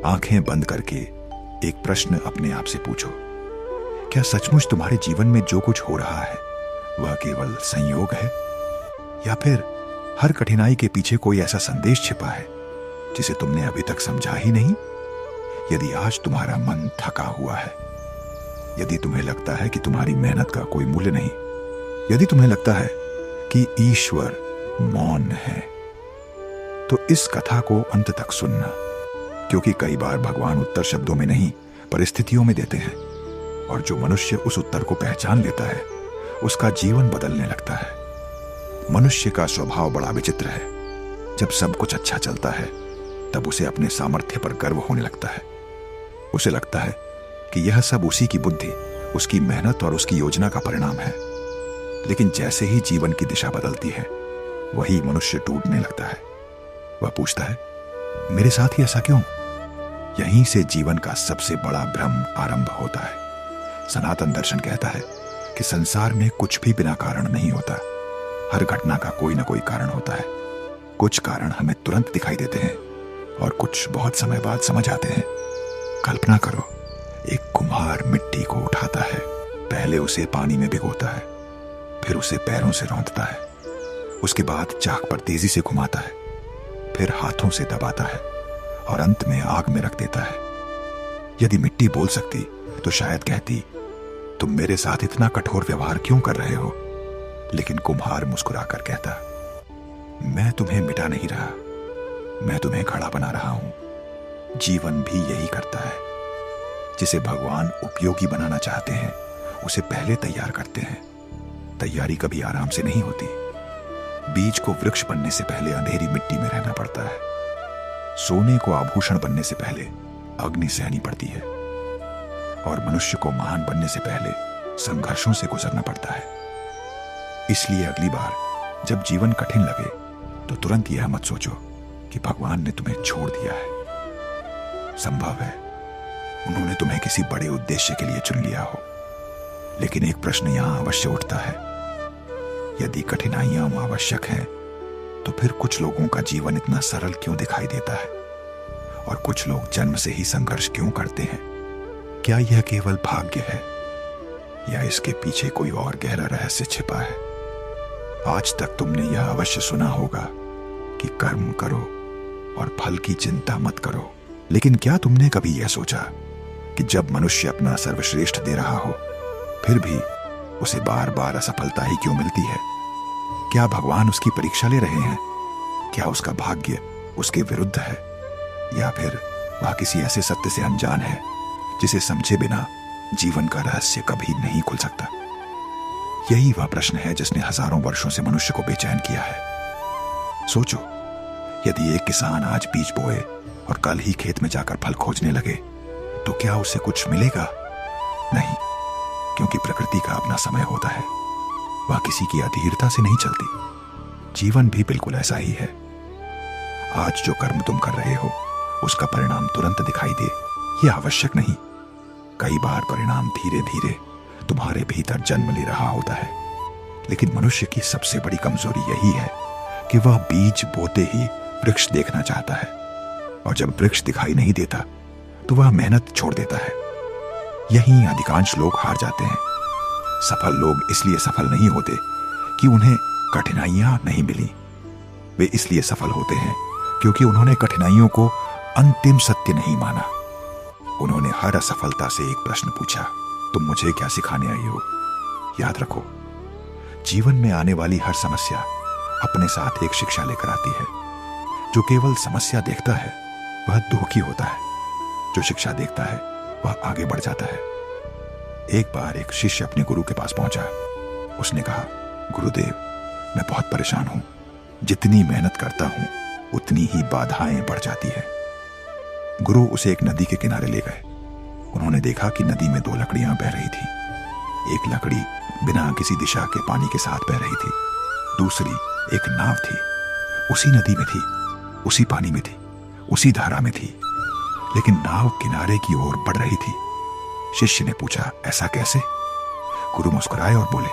आंखें बंद करके एक प्रश्न अपने आप से पूछो, क्या सचमुच तुम्हारे जीवन में जो कुछ हो रहा है वह केवल संयोग है, या फिर हर कठिनाई के पीछे कोई ऐसा संदेश छिपा है जिसे तुमने अभी तक समझा ही नहीं? यदि आज तुम्हारा मन थका हुआ है, यदि तुम्हें लगता है कि तुम्हारी मेहनत का कोई मूल्य नहीं, यदि तुम्हें लगता है कि ईश्वर मौन है, तो इस कथा को अंत तक सुनना, क्योंकि कई बार भगवान उत्तर शब्दों में नहीं परिस्थितियों में देते हैं, और जो मनुष्य उस उत्तर को पहचान लेता है उसका जीवन बदलने लगता है। मनुष्य का स्वभाव बड़ा विचित्र है। जब सब कुछ अच्छा चलता है तब उसे अपने सामर्थ्य पर गर्व होने लगता है। उसे लगता है कि यह सब उसी की बुद्धि, उसकी मेहनत और उसकी योजना का परिणाम है। लेकिन जैसे ही जीवन की दिशा बदलती है वही मनुष्य टूटने लगता है। वह पूछता है, मेरे साथ ही ऐसा क्यों? यहीं से जीवन का सबसे बड़ा भ्रम आरंभ होता है। सनातन दर्शन कहता है कि संसार में कुछ भी बिना कारण नहीं होता। हर घटना का कोई ना कोई कारण होता है। कुछ कारण हमें तुरंत दिखाई देते हैं और कुछ बहुत समय बाद समझ आते हैं। कल्पना करो, एक कुम्हार मिट्टी को उठाता है, पहले उसे पानी में भिगोता है, फिर उसे पैरों से रौंदता है, उसके बाद चाक पर तेजी से घुमाता है, फिर हाथों से दबाता है और अंत में आग में रख देता है। यदि मिट्टी बोल सकती तो शायद कहती, तुम मेरे साथ इतना कठोर व्यवहार क्यों कर रहे हो? लेकिन कुम्हार मुस्कुराकर कहता, मैं तुम्हें मिटा नहीं रहा, मैं तुम्हें खड़ा बना रहा हूं। जीवन भी यही करता है। जिसे भगवान उपयोगी बनाना चाहते हैं उसे पहले तैयार करते हैं। तैयारी कभी आराम से नहीं होती। बीज को वृक्ष बनने से पहले अंधेरी मिट्टी में रहना पड़ता है। सोने को आभूषण बनने से पहले अग्नि सहनी पड़ती है, और मनुष्य को महान बनने से पहले संघर्षों से गुजरना पड़ता है। इसलिए अगली बार जब जीवन कठिन लगे तो तुरंत यह मत सोचो कि भगवान ने तुम्हें छोड़ दिया है। संभव है उन्होंने तुम्हें किसी बड़े उद्देश्य के लिए चुन लिया हो। लेकिन एक प्रश्न यहां अवश्य उठता है, यदि कठिनाइयां आवश्यक हैं तो फिर कुछ लोगों का जीवन इतना सरल क्यों दिखाई देता है, और कुछ लोग जन्म से ही संघर्ष क्यों करते हैं? क्या यह केवल भाग्य है, या इसके पीछे कोई और गहरा रहस्य छिपा है? आज तक तुमने यह अवश्य सुना होगा कि कर्म करो और फल की चिंता मत करो। लेकिन क्या तुमने कभी यह सोचा कि जब मनुष्य अपना सर्वश्रेष्ठ दे रहा हो फिर भी उसे बार बार असफलता ही क्यों मिलती है? क्या भगवान उसकी परीक्षा ले रहे हैं? क्या उसका भाग्य उसके विरुद्ध है, या फिर वह किसी ऐसे सत्य से अनजान है जिसे समझे बिना जीवन का रहस्य कभी नहीं खुल सकता? यही वह प्रश्न है जिसने हजारों वर्षों से मनुष्य को बेचैन किया है। सोचो, यदि एक किसान आज बीज बोए और कल ही खेत में जाकर फल खोजने लगे तो क्या उसे कुछ मिलेगा? नहीं, क्योंकि प्रकृति का अपना समय होता है। वह किसी की अधीरता से नहीं चलती। जीवन भी बिल्कुल ऐसा ही है। आज जो कर्म तुम कर रहे हो उसका परिणाम तुरंत दिखाई दे, यह आवश्यक नहीं। कई बार परिणाम धीरे धीरे तुम्हारे भीतर जन्म ले रहा होता है। लेकिन मनुष्य की सबसे बड़ी कमजोरी यही है कि वह बीज बोते ही वृक्ष देखना चाहता है, और जब वृक्ष दिखाई नहीं देता तो वह मेहनत छोड़ देता है। यहीं अधिकांश लोग हार जाते हैं। सफल लोग इसलिए सफल नहीं होते कि उन्हें कठिनाइयां नहीं मिली। वे इसलिए सफल होते हैं क्योंकि उन्होंने कठिनाइयों को अंतिम सत्य नहीं माना। उन्होंने हर असफलता से एक प्रश्न पूछा, तुम मुझे क्या सिखाने आई हो? याद रखो, जीवन में आने वाली हर समस्या अपने साथ एक शिक्षा लेकर आती है। जो केवल समस्या देखता है वह दुखी होता है, जो शिक्षा देखता है वह आगे बढ़ जाता है। एक बार एक शिष्य अपने गुरु के पास पहुंचा। उसने कहा, गुरुदेव, मैं बहुत परेशान हूं। जितनी मेहनत करता हूं उतनी ही बाधाएं बढ़ जाती है। गुरु उसे एक नदी के किनारे ले गए। उन्होंने देखा कि नदी में दो लकड़ियां बह रही थी। एक लकड़ी बिना किसी दिशा के पानी के साथ बह रही थी, दूसरी एक नाव थी। उसी नदी में थी, उसी पानी में थी, उसी धारा में थी, लेकिन नाव किनारे की ओर बढ़ रही थी। शिष्य ने पूछा, ऐसा कैसे? गुरु मुस्कुराए और बोले,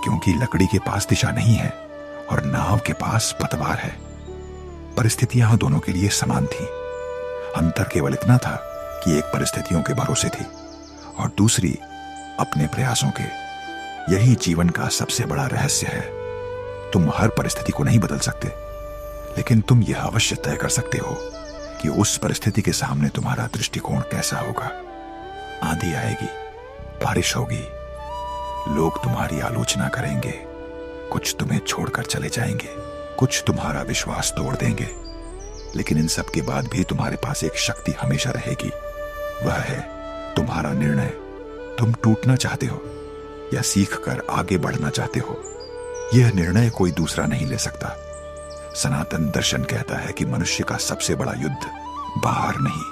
क्योंकि लकड़ी के पास दिशा नहीं है और नाव के पास पतवार है। परिस्थितियां दोनों के लिए समान थी। अंतर केवल इतना था कि एक परिस्थितियों के भरोसे थी और दूसरी अपने प्रयासों के। यही जीवन का सबसे बड़ा रहस्य है। तुम हर परिस्थिति को नहीं बदल सकते, लेकिन तुम यह अवश्य तय कर सकते हो कि उस परिस्थिति के सामने तुम्हारा दृष्टिकोण कैसा होगा। आंधी आएगी, बारिश होगी, लोग तुम्हारी आलोचना करेंगे, कुछ तुम्हें छोड़कर चले जाएंगे, कुछ तुम्हारा विश्वास तोड़ देंगे, लेकिन इन सब के बाद भी तुम्हारे पास एक शक्ति हमेशा रहेगी। वह है तुम्हारा निर्णय। तुम टूटना चाहते हो या सीखकर आगे बढ़ना चाहते हो, यह निर्णय कोई दूसरा नहीं ले सकता। सनातन दर्शन कहता है कि मनुष्य का सबसे बड़ा युद्ध बाहर नहीं,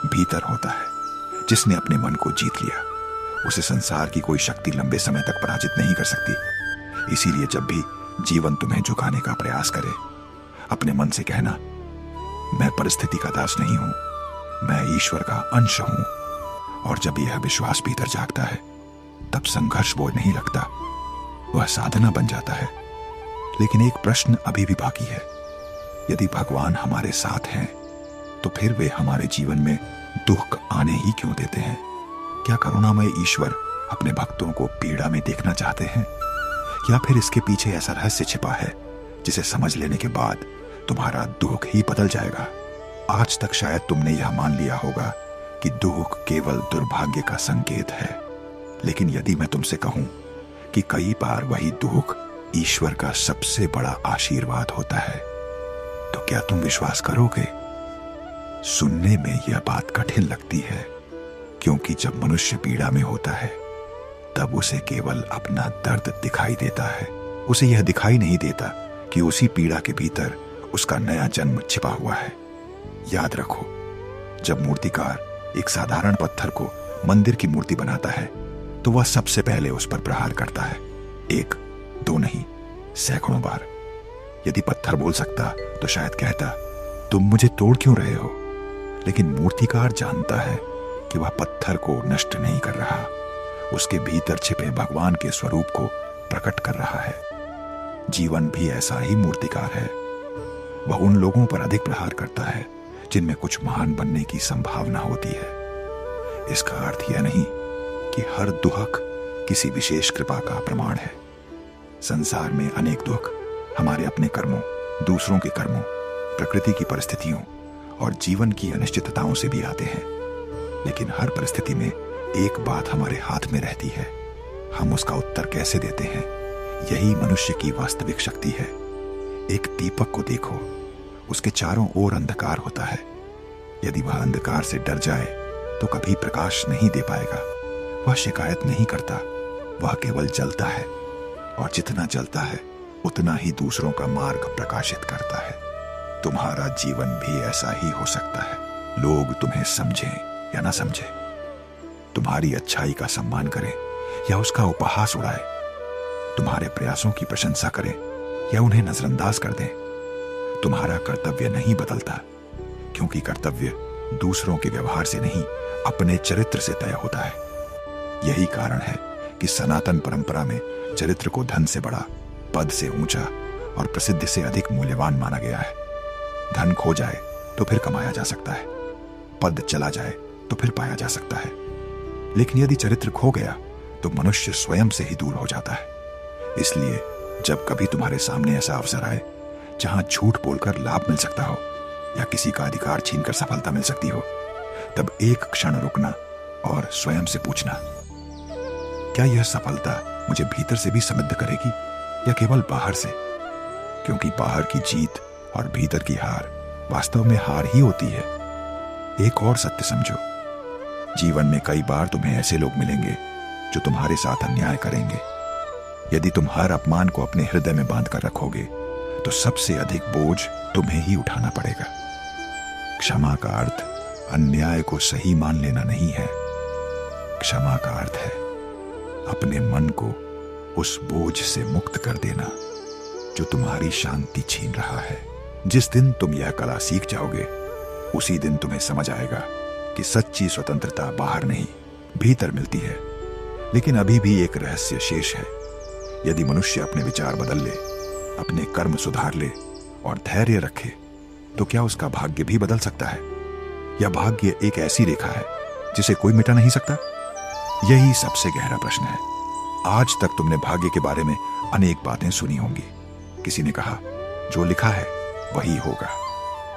भीतर होता है। जिसने अपने मन को जीत लिया, उसे संसार की कोई शक्ति लंबे समय तक पराजित नहीं कर सकती। इसीलिए जब भी जीवन तुम्हें झुकाने का प्रयास करे, अपने मन से कहना, मैं परिस्थिति का दास नहीं हूं, मैं ईश्वर का अंश हूं। और जब यह विश्वास भीतर जागता है, तब संघर्ष बोझ नहीं लगता, वह साधना बन जाता है। लेकिन एक प्रश्न अभी भी बाकी है। यदि भगवान हमारे साथ हैं, तो फिर वे हमारे जीवन में दुख आने ही क्यों देते हैं? क्या करुणामय ईश्वर अपने भक्तों को पीड़ा में देखना चाहते हैं, या फिर इसके पीछे ऐसा रहस्य छिपा है जिसे समझ लेने के बाद तुम्हारा दुख ही बदल जाएगा? आज तक शायद तुमने यह मान लिया होगा कि दुख केवल दुर्भाग्य का संकेत है, लेकिन यदि मैं तुमसे कहूं कि कई बार वही दुख ईश्वर का सबसे बड़ा आशीर्वाद होता है, तो क्या तुम विश्वास करोगे? सुनने में यह बात कठिन लगती है, क्योंकि जब मनुष्य पीड़ा में होता है, तब उसे केवल अपना दर्द दिखाई देता है। उसे यह दिखाई नहीं देता कि उसी पीड़ा के भीतर उसका नया जन्म छिपा हुआ है। याद रखो, जब मूर्तिकार एक साधारण पत्थर को मंदिर की मूर्ति बनाता है, तो वह सबसे पहले उस पर प्रहार करता है, एक दो नहीं, सैकड़ों बार। यदि पत्थर बोल सकता तो शायद कहता, तुम मुझे तोड़ क्यों रहे हो? लेकिन मूर्तिकार जानता है कि वह पत्थर को नष्ट नहीं कर रहा, उसके भीतर छिपे भगवान के स्वरूप को प्रकट कर रहा है। जीवन भी ऐसा ही मूर्तिकार है। वह उन लोगों पर अधिक प्रहार करता है जिनमें कुछ महान बनने की संभावना होती है। इसका अर्थ यह नहीं कि हर दुख किसी विशेष कृपा का प्रमाण है। संसार में अनेक दुख हमारे अपने कर्मों, दूसरों के कर्मों, प्रकृति की परिस्थितियों और जीवन की अनिश्चितताओं से भी आते हैं। लेकिन हर परिस्थिति में एक बात हमारे हाथ में रहती है, हम उसका उत्तर कैसे देते हैं। यही मनुष्य की वास्तविक शक्ति है। एक दीपक को देखो, उसके चारों ओर अंधकार होता है। यदि वह अंधकार से डर जाए तो कभी प्रकाश नहीं दे पाएगा। वह शिकायत नहीं करता, वह केवल जलता है, और जितना जलता है उतना ही दूसरों का मार्ग प्रकाशित करता है। तुम्हारा जीवन भी ऐसा ही हो सकता है। लोग तुम्हें समझें या ना समझें, तुम्हारी अच्छाई का सम्मान करें या उसका उपहास उड़ाए, तुम्हारे प्रयासों की प्रशंसा करें या उन्हें नजरअंदाज कर दें, तुम्हारा कर्तव्य नहीं बदलता, क्योंकि कर्तव्य दूसरों के व्यवहार से नहीं, अपने चरित्र से तय होता है। यही कारण है कि सनातन परंपरा में चरित्र को धन से बड़ा, पद से ऊंचा और प्रसिद्धि से अधिक मूल्यवान माना गया है। धन खो जाए तो फिर कमाया जा सकता है, पद चला जाए तो फिर पाया जा सकता है, लेकिन यदि चरित्र खो गया तो मनुष्य स्वयं से ही दूर हो जाता है। इसलिए जब कभी तुम्हारे सामने ऐसा अवसर आए जहां झूठ बोलकर लाभ मिल सकता हो या किसी का अधिकार छीनकर सफलता मिल सकती हो, तब एक क्षण रुकना और स्वयं से पूछना, क्या यह सफलता मुझे भीतर से भी समृद्ध करेगी या केवल बाहर से? क्योंकि बाहर की जीत और भीतर की हार वास्तव में हार ही होती है। एक और सत्य समझो, जीवन में कई बार तुम्हें ऐसे लोग मिलेंगे जो तुम्हारे साथ अन्याय करेंगे। यदि तुम हर अपमान को अपने हृदय में बांध कर रखोगे तो सबसे अधिक बोझ तुम्हें ही उठाना पड़ेगा। क्षमा का अर्थ अन्याय को सही मान लेना नहीं है। क्षमा का अर्थ है अपने मन को उस बोझ से मुक्त कर देना जो तुम्हारी शांति छीन रहा है। जिस दिन तुम यह कला सीख जाओगे, उसी दिन तुम्हें समझ आएगा कि सच्ची स्वतंत्रता बाहर नहीं, भीतर मिलती है। लेकिन अभी भी एक रहस्य शेष है। यदि मनुष्य अपने विचार बदल ले, अपने कर्म सुधार ले और धैर्य रखे, तो क्या उसका भाग्य भी बदल सकता है? या भाग्य एक ऐसी रेखा है जिसे कोई मिटा नहीं सकता? यही सबसे गहरा प्रश्न है। आज तक तुमने भाग्य के बारे में अनेक बातें सुनी होंगी। किसी ने कहा जो लिखा है वही होगा,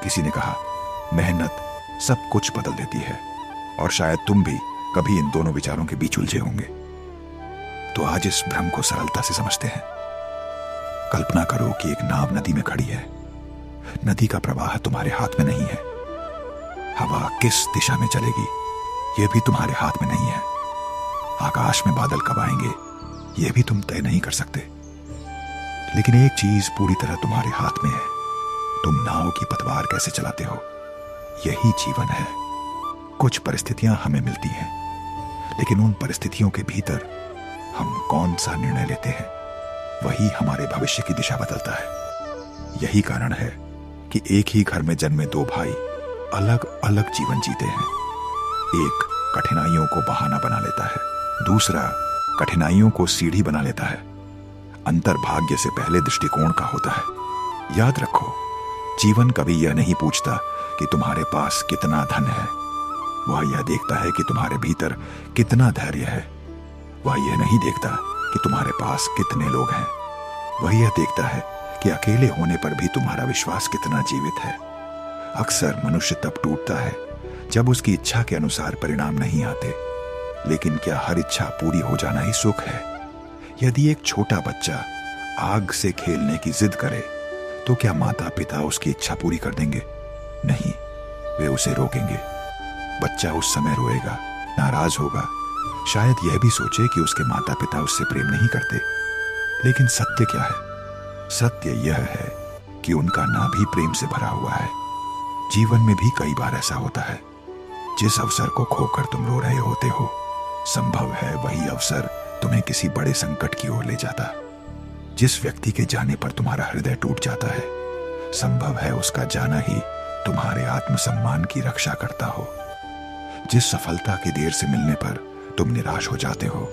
किसी ने कहा मेहनत सब कुछ बदल देती है, और शायद तुम भी कभी इन दोनों विचारों के बीच उलझे होंगे। तो आज इस भ्रम को सरलता से समझते हैं। कल्पना करो कि एक नाव नदी में खड़ी है। नदी का प्रवाह तुम्हारे हाथ में नहीं है। हवा किस दिशा में चलेगी यह भी तुम्हारे हाथ में नहीं है। आकाश में बादल कब आएंगे यह भी तुम तय नहीं कर सकते। लेकिन एक चीज पूरी तरह तुम्हारे हाथ में है, तुम नाव की पतवार कैसे चलाते हो। यही जीवन है। कुछ परिस्थितियां हमें मिलती हैं, लेकिन उन परिस्थितियों के भीतर हम कौन सा निर्णय लेते हैं वही हमारे भविष्य की दिशा बदलता है। यही कारण है कि एक ही घर में जन्मे दो भाई अलग अलग जीवन जीते हैं। एक कठिनाइयों को बहाना बना लेता है, दूसरा कठिनाइयों को सीढ़ी बना लेता है। अंतर भाग्य से पहले दृष्टिकोण का होता है। याद रखो, जीवन कभी यह नहीं पूछता कि तुम्हारे पास कितना धन है, वह यह देखता है कि तुम्हारे भीतर कितना धैर्य है। वह यह नहीं देखता कि तुम्हारे पास कितने लोग हैं, वह यह देखता है कि अकेले होने पर भी तुम्हारा विश्वास कितना जीवित है। अक्सर मनुष्य तब टूटता है जब उसकी इच्छा के अनुसार परिणाम नहीं आते। लेकिन क्या हर इच्छा पूरी हो जाना ही सुख है? यदि एक छोटा बच्चा आग से खेलने की जिद करे तो क्या माता पिता उसकी इच्छा पूरी कर देंगे? नहीं, वे उसे रोकेंगे। बच्चा उस समय रोएगा, नाराज होगा, शायद यह भी सोचे कि उसके माता पिता उससे प्रेम नहीं करते। लेकिन सत्य क्या है? सत्य यह है कि उनका नाम भी प्रेम से भरा हुआ है। जीवन में भी कई बार ऐसा होता है। जिस अवसर को खोकर तुम रो रहे होते हो, संभव है वही अवसर तुम्हें किसी बड़े संकट की ओर ले जाता। जिस व्यक्ति के जाने पर तुम्हारा हृदय टूट जाता है, संभव है उसका जाना ही तुम्हारे आत्मसम्मान की रक्षा करता हो। जिस सफलता के देर से मिलने पर तुम निराश हो जाते हो,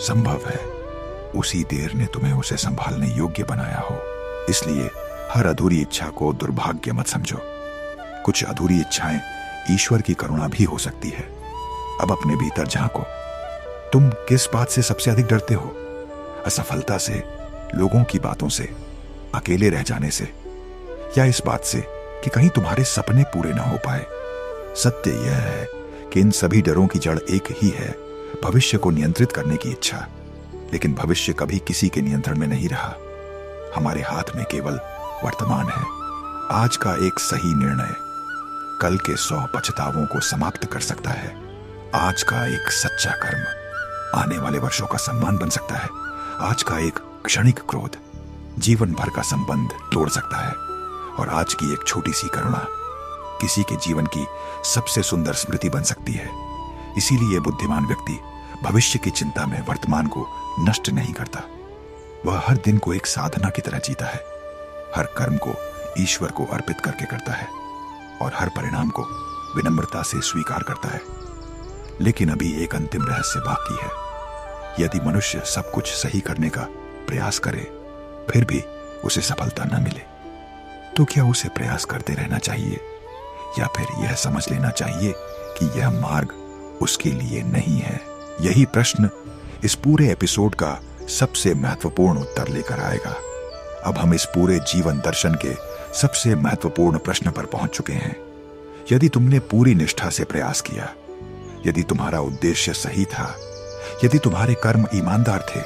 संभव है उसी देर ने तुम्हें उसे संभालने योग्य बनाया हो। इसलिए हर अधूरी इच्छा को दुर्भाग्य मत समझो। कुछ अधूरी इच्छाएं ईश्वर की करुणा भी हो सकती है। अब अपने भीतर झांको, तुम किस बात से सबसे अधिक डरते हो? असफलता से, लोगों की बातों से, अकेले रह जाने से, या इस बात से कि कहीं तुम्हारे सपने पूरे ना हो पाए? सत्य यह है कि इन सभी डरों की जड़ एक ही है, भविष्य को नियंत्रित करने की इच्छा। लेकिन भविष्य कभी किसी के नियंत्रण में नहीं रहा। हमारे हाथ में केवल वर्तमान है। आज का एक सही निर्णय कल के 100 पछतावों को समाप्त कर सकता है। आज का एक सच्चा कर्म आने वाले वर्षों का सम्मान बन सकता है। आज का एक क्षणिक क्रोध जीवन भर का संबंध तोड़ सकता है। और आज की एक छोटी सी करुणा किसी के जीवन की सबसे सुंदर स्मृति बन सकती है। इसीलिए बुद्धिमान व्यक्ति भविष्य की चिंता में वर्तमान को नष्ट नहीं करता। वह हर दिन को एक साधना की तरह जीता है, हर कर्म को ईश्वर को अर्पित करके करता है और हर परिणाम को विनम्रता से स्वीकार करता है। लेकिन अभी एक अंतिम रहस्य बाकी है। यदि मनुष्य सब कुछ सही करने का प्रयास करे फिर भी उसे सफलता न मिले, तो क्या उसे प्रयास करते रहना चाहिए या फिर यह समझ लेना चाहिए कि यह मार्ग उसके लिए नहीं है? यही प्रश्न इस पूरे एपिसोड का सबसे महत्वपूर्ण उत्तर लेकर आएगा। अब हम इस पूरे जीवन दर्शन के सबसे महत्वपूर्ण प्रश्न पर पहुंच चुके हैं। यदि तुमने पूरी निष्ठा से प्रयास किया, यदि तुम्हारा उद्देश्य सही था, यदि तुम्हारे कर्म ईमानदार थे,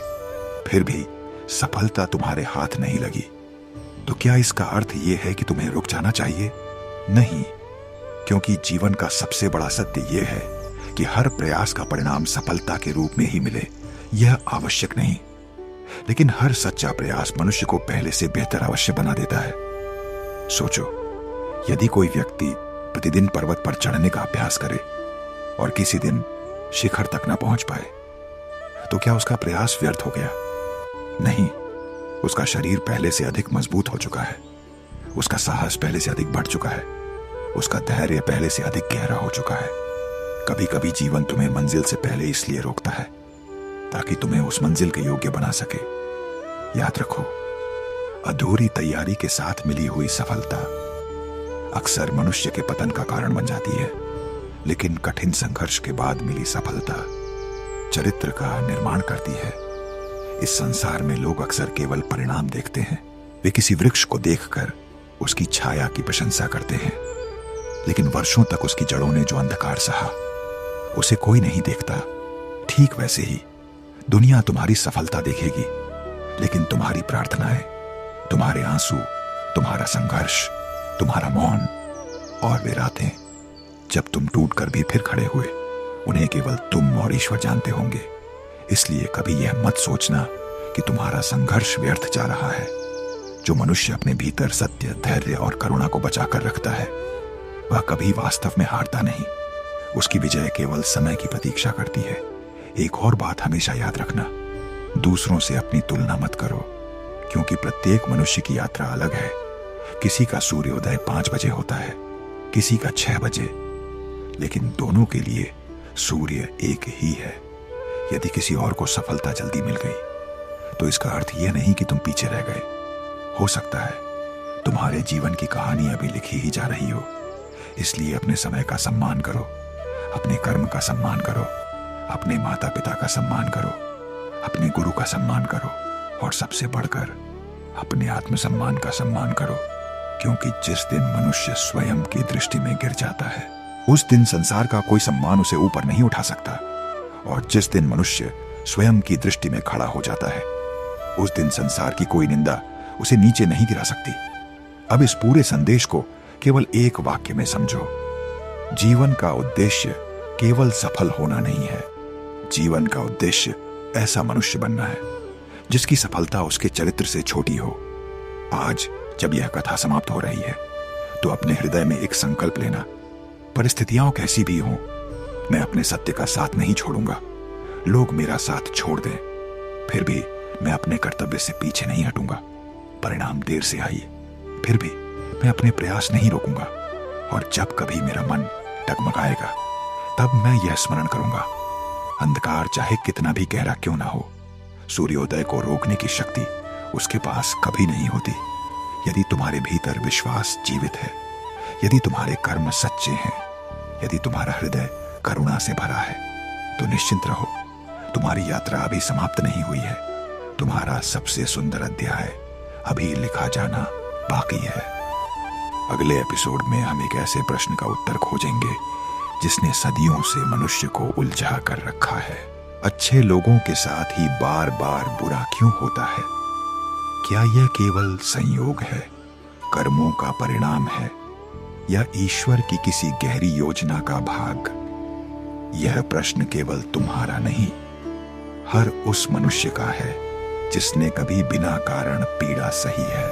फिर भी सफलता तुम्हारे हाथ नहीं लगी, तो क्या इसका अर्थ यह है कि तुम्हें रुक जाना चाहिए? नहीं, क्योंकि जीवन का सबसे बड़ा सत्य यह है कि हर प्रयास का परिणाम सफलता के रूप में ही मिले, यह आवश्यक नहीं। लेकिन हर सच्चा प्रयास मनुष्य को पहले से बेहतर अवश्य बना देता है। सोचो, यदि कोई व्यक्ति प्रतिदिन पर्वत पर चढ़ने का अभ्यास करे और किसी दिन शिखर तक न पहुंच पाए, तो क्या उसका प्रयास व्यर्थ हो गया? नहीं, उसका शरीर पहले से अधिक मजबूत हो चुका है, उसका साहस पहले से अधिक बढ़ चुका है, उसका धैर्य पहले से अधिक गहरा हो चुका है। कभी कभी जीवन तुम्हें मंजिल से पहले इसलिए रोकता है ताकि तुम्हें उस मंजिल के योग्य बना सके। याद रखो, अधूरी तैयारी के साथ मिली हुई सफलता अक्सर मनुष्य के पतन का कारण बन जाती है। लेकिन कठिन संघर्ष के बाद मिली सफलता चरित्र का निर्माण करती है। इस संसार में लोग अक्सर केवल परिणाम देखते हैं। वे किसी वृक्ष को देखकर उसकी छाया की प्रशंसा करते हैं, लेकिन वर्षों तक उसकी जड़ों ने जो अंधकार सहा उसे कोई नहीं देखता। ठीक वैसे ही दुनिया तुम्हारी सफलता देखेगी, लेकिन तुम्हारी प्रार्थनाएं, तुम्हारे आंसू, तुम्हारा संघर्ष, तुम्हारा मौन और वे रातें जब तुम टूटकर भी फिर खड़े हुए, उन्हें केवल तुम और ईश्वर जानते होंगे। इसलिए कभी यह मत सोचना कि तुम्हारा संघर्ष व्यर्थ जा रहा है। जो मनुष्य अपने भीतर सत्य, धैर्य और करुणा को बचाकर रखता है, वह कभी वास्तव में हारता नहीं। उसकी विजय केवल समय की प्रतीक्षा करती है। एक और बात हमेशा याद रखना, दूसरों से अपनी तुलना मत करो, क्योंकि प्रत्येक मनुष्य की यात्रा अलग है। किसी का सूर्योदय 5 बजे होता है, किसी का 6 बजे, लेकिन दोनों के लिए सूर्य एक ही है। यदि किसी और को सफलता जल्दी मिल गई तो इसका अर्थ यह नहीं कि तुम पीछे रह गए। हो सकता है तुम्हारे जीवन की कहानी अभी लिखी ही जा रही हो। इसलिए अपने समय का सम्मान करो, अपने कर्म का सम्मान करो, अपने माता पिता का सम्मान करो, अपने गुरु का सम्मान करो और सबसे बढ़कर अपने आत्मसम्मान का सम्मान करो, क्योंकि जिस दिन मनुष्य स्वयं की दृष्टि में गिर जाता है, उस दिन संसार का कोई सम्मान उसे ऊपर नहीं उठा सकता। और जिस दिन मनुष्य स्वयं की दृष्टि में खड़ा हो जाता है, उस दिन संसार की कोई निंदा उसे नीचे नहीं गिरा सकती। अब इस पूरे संदेश को केवल एक वाक्य में समझो, जीवन का उद्देश्य केवल सफल होना नहीं है। जीवन का उद्देश्य ऐसा मनुष्य बनना है जिसकी सफलता उसके चरित्र से छोटी हो। आज जब यह कथा समाप्त हो रही है तो अपने हृदय में एक संकल्प लेना, परिस्थितियां कैसी भी हों, मैं अपने सत्य का साथ नहीं छोड़ूंगा। लोग मेरा साथ छोड़ दें, फिर भी मैं अपने कर्तव्य से पीछे नहीं हटूंगा। परिणाम देर से आई, फिर भी मैं अपने प्रयास नहीं रोकूंगा। और जब कभी मेरा मन डगमगाएगा, तब मैं यह स्मरण करूंगा, अंधकार चाहे कितना भी गहरा क्यों ना हो, सूर्योदय को रोकने की शक्ति उसके पास कभी नहीं होती। यदि तुम्हारे भीतर विश्वास जीवित है, यदि तुम्हारे कर्म सच्चे हैं, यदि तुम्हारा हृदय करुणा से भरा है, तो निश्चिंत रहो, तुम्हारी यात्रा अभी समाप्त नहीं हुई है। तुम्हारा सबसे सुंदर अध्याय अभी लिखा जाना बाकी है। अगले एपिसोड में हम एक ऐसे प्रश्न का उत्तर खोजेंगे जिसने सदियों से मनुष्य को उलझा कर रखा है। अच्छे लोगों के साथ ही बार बार बुरा क्यों होता है? क्या यह केवल संयोग है, कर्मों का परिणाम है, या ईश्वर की किसी गहरी योजना का भाग? यह प्रश्न केवल तुम्हारा नहीं, हर उस मनुष्य का है जिसने कभी बिना कारण पीड़ा सही है।